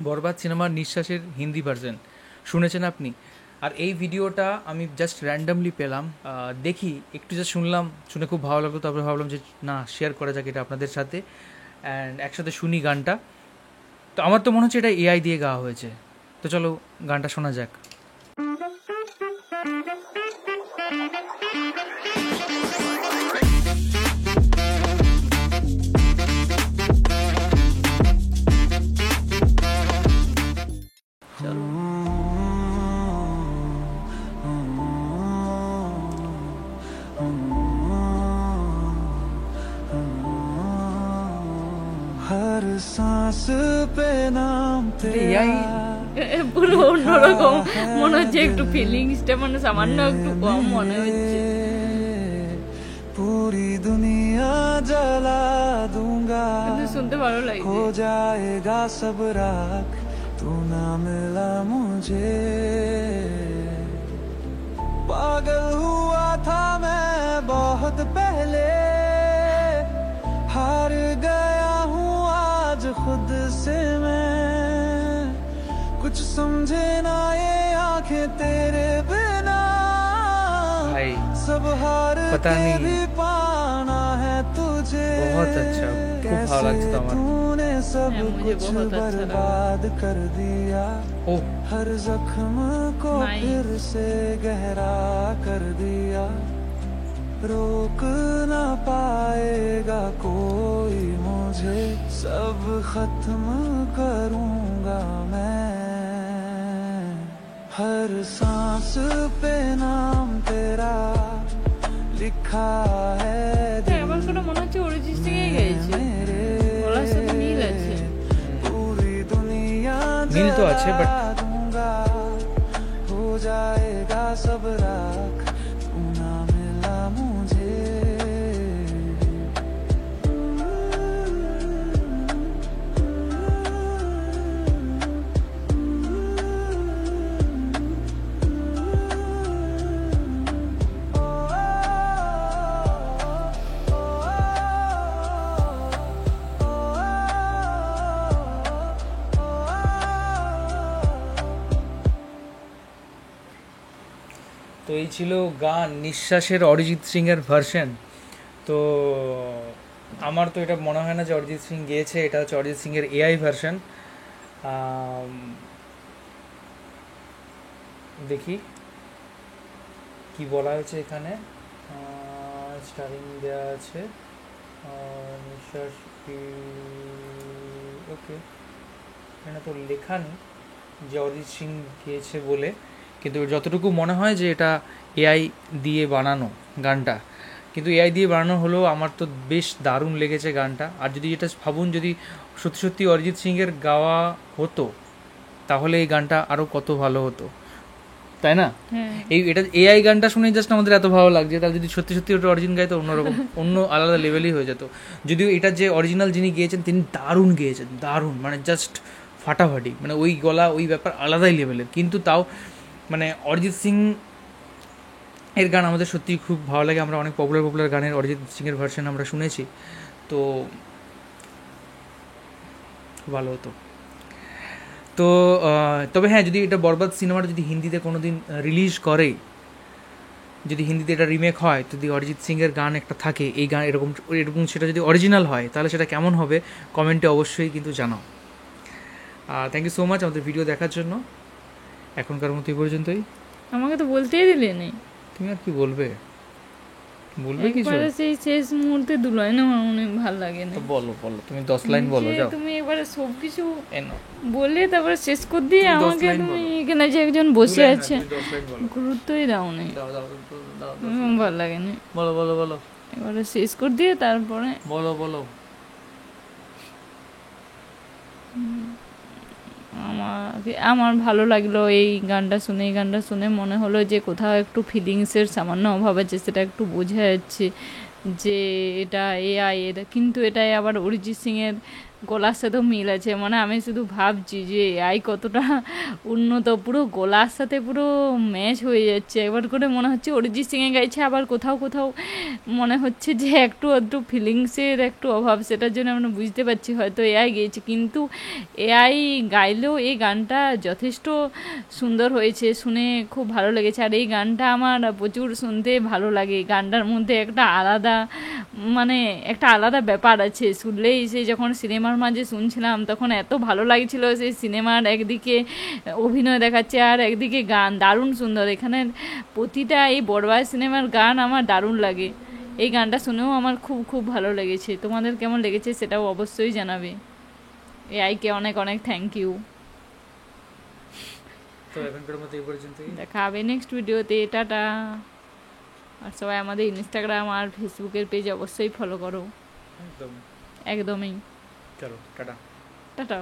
বরবাদ সিনেমার নিঃশ্বাসের হিন্দি ভার্জন শুনেছেন আপনি? আর এই ভিডিওটা আমি জাস্ট র্যান্ডামলি পেলাম, দেখি একটু জাস্ট শুনলাম, শুনে খুব ভালো লাগলো। তারপরে ভাবলাম যে না, শেয়ার করা যাক এটা আপনাদের সাথে, অ্যান্ড একসাথে শুনি গানটা। তো আমার তো মনে হচ্ছে এটা এআই দিয়ে গাওয়া হয়েছে। তো চলো গানটা শোনা যাক। हर सांस पे नाम এআই পুরো অন্যরকম মনে হচ্ছে, একটু ফিলিংসটা মানে সামান্য একটু কম মনে হচ্ছে। पूरी दुनिया जला दूंगा, কিন্তু শুনতে ভালো हो লাগছে। जाएगा सब राख, तू ना मिला मुझे। पागल हुआ था मैं बहुत पहले, हार गया हूँ आज खुद से मैं। कुछ समझे ना ये आंखें तेरे बिना, भाई सब हार पता के नहीं, भी पाना है तुझे। बहुत अच्छा, खूब भालो लागছে তো আমার। तूने सब হ্যাঁ, मुझे कुछ बहुत अच्छा लगा। बर्बाद कर दिया, ও हर जख्म को Nice. फिर से गहरा कर दिया। रोक ना पाएगा कोई मुझे, सब खत्म करूंगा मैं। हर सांस पे नाम तेरा लिखा है दिल এবার করে মনে হচ্ছে অরিজিৎ সিং এ গেয়েছে, मेरे। গলার সাথে মিল আছে। पूरी दुनिया मिल तो अच्छे, but- जला दूंगा, हो जाएगा सब राख, तू ना मिला मुझे। তো এই ছিল গান নিঃশ্বাসের অরিজিৎ সিং এর ভার্সন। তো আমার তো এটা মনে হয় না যে অরিজিৎ সিং গেয়েছে, এটা হচ্ছে অরিজিৎ সিং এর এআই ভার্সন। দেখি কি বলা হয়েছে এখানে। স্টারিং দেওয়া আছে, নিঃশ্বাস, ওকে। এখানে তো লেখা নেই যে অরিজিৎ সিং গিয়েছে বলে, কিন্তু যতটুকু মনে হয় যে এটা এআই দিয়ে বানানো গানটা। কিন্তু এআই দিয়ে বানানো হলেও আমার তো বেশ দারুণ লেগেছে গানটা। আর যদি এটা ভাবুন, যদি সত্যি সত্যি অরিজিৎ সিংয়ের গাওয়া হতো তাহলে এই গানটা আরও কত ভালো হতো, তাই না? হ্যাঁ, এটা এআই গানটা শুনে জাস্ট আমাদের এত ভালো লাগছে, তাহলে যদি সত্যি সত্যি ওটা অরিজিনাল গাইতো অন্যরকম, অন্য আলাদা লেভেলই হয়ে যেত। যদিও এটা যে অরিজিনাল যিনি গিয়েছেন তিনি দারুণ গিয়েছেন, দারুণ, মানে জাস্ট ফাটাফাটি, মানে ওই গলা ওই ব্যাপার আলাদাই লেভেলের। কিন্তু তাও মানে অরিজিৎ সিং এর গান আমাদের সত্যিই খুব ভালো লাগে। আমরা অনেক পপুলার গানের অরিজিৎ সিংয়ের ভার্সন আমরা শুনেছি, তো খুব ভালো হতো। তো তবে হ্যাঁ, যদি এটা বরবাদ সিনেমাটা যদি হিন্দিতে কোনো দিন রিলিজ করে, যদি হিন্দিতে এটা রিমেক হয়, যদি অরিজিৎ সিংয়ের গান একটা থাকে, এই গান এরকম এরকম, সেটা যদি অরিজিনাল হয় তাহলে সেটা কেমন হবে কমেন্টে অবশ্যই কিন্তু জানাও। থ্যাংক ইউ সো মাচ আমাদের ভিডিও দেখার জন্য। এখনকার মতো এই পর্যন্তই। আমাকে তো বলতেই দিলে নেই। তুমি আর কি বলবে, বলবে কিছু? একবারে সেই শেষ মুহূর্তে দু লাইন আমার অনেক ভালো লাগে না। তো বলো বলো, তুমি 10 লাইন বলো, যাও। তুমি একবারে সব কিছু এনো বলে তারপরে শেষ করে দিয়ে তুমি 10 আমাকে লাইন তুমি বলো। এখানে যে একজন বসে আছে 10 লাইন বলো, গুরুত্বই দাও নেই, দাও দাও দাও, ভালো লাগে না। বলো বলো বলো এবারে শেষ করে দিয়ে তারপরে বলো বলো। আমার ভালো লাগলো এই গানটা শুনে। এই গানটা শুনে মনে হলো যে কোথাও একটু ফিলিংসের সামান্য অভাব আছে, সেটা একটু বোঝা যাচ্ছে যে এটা এআই, এটা কিন্তু এটাই আবার অরিজিৎ সিংয়ের গলার সাথেও মিল আছে, মানে আমি শুধু ভাবছি যে এআই কতটা উন্নত, পুরো গলার সাথে পুরো ম্যাচ হয়ে যাচ্ছে। একবার করে মনে হচ্ছে অরিজিৎ সিংয়ে গাইছে, আবার কোথাও কোথাও মনে হচ্ছে যে একটু একটু ফিলিংসের একটু অভাব, সেটার জন্য আমরা বুঝতে পারছি হয়তো এআই গেয়েছে, কিন্তু এআই গাইলেও এই গানটা যথেষ্ট সুন্দর হয়েছে, শুনে খুব ভালো লেগেছে। আর এই গানটা আমার প্রচুর শুনতে ভালো লাগে, গানটার মধ্যে একটা আলাদা মানে একটা আলাদা ব্যাপার আছে, শুনলেই সেই যখন সিনেমার মাঝে শুনছিলাম তখন এত ভালো লাগছিল। সেই সিনেমার একদিকে অভিনয় দেখাচ্ছে আর একদিকে গান দারুণ সুন্দর। এখানে প্রতিটা এই বড়বাই সিনেমার গান আমার দারুণ লাগে, এই গানটা শুনেও আমার খুব খুব ভালো লেগেছে। তোমাদের কেমন লেগেছে সেটাও অবশ্যই জানাবে। এআইকে অনেক অনেক থ্যাংক ইউ। তো এখনকার মতো এই পর্যন্তই। দেখা হবে নেক্সট ভিডিওতে, টাটা। আর সবাই আমাদের ইনস্টাগ্রাম আর ফেসবুকের পেজ অবশ্যই ফলো করো। একদম একদমই। চলো টাটা। টাটা।